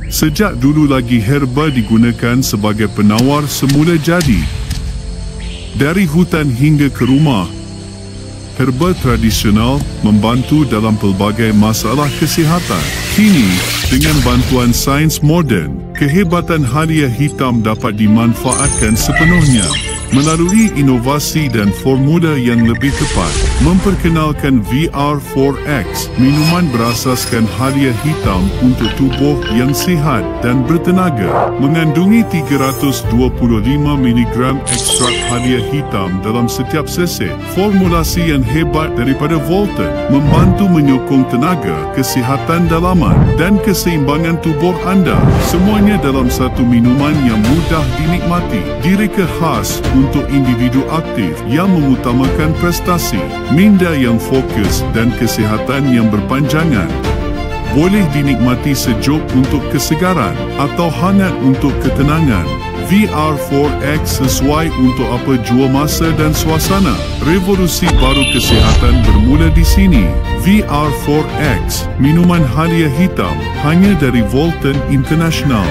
Sejak dulu lagi herba digunakan sebagai penawar semula jadi. Dari hutan hingga ke rumah, herba tradisional membantu dalam pelbagai masalah kesihatan. Kini, dengan bantuan sains moden, kehebatan halia hitam dapat dimanfaatkan sepenuhnya. Melalui inovasi dan formula yang lebih tepat, memperkenalkan VR4X, minuman berasaskan halia hitam untuk tubuh yang sihat dan bertenaga. Mengandungi 325 mg ekstrak halia hitam dalam setiap seset. Formulasi yang hebat daripada Volten membantu menyokong tenaga, kesihatan dalaman dan keseimbangan tubuh anda. Semuanya dalam satu minuman yang mudah dinikmati. Direka khas untuk individu aktif yang mengutamakan prestasi, minda yang fokus dan kesihatan yang berpanjangan. Boleh dinikmati sejuk untuk kesegaran atau hangat untuk ketenangan. VR4X sesuai untuk apa jua masa dan suasana. Revolusi baru kesihatan bermula di sini. VR4X, minuman halia hitam, hanya dari Volten International.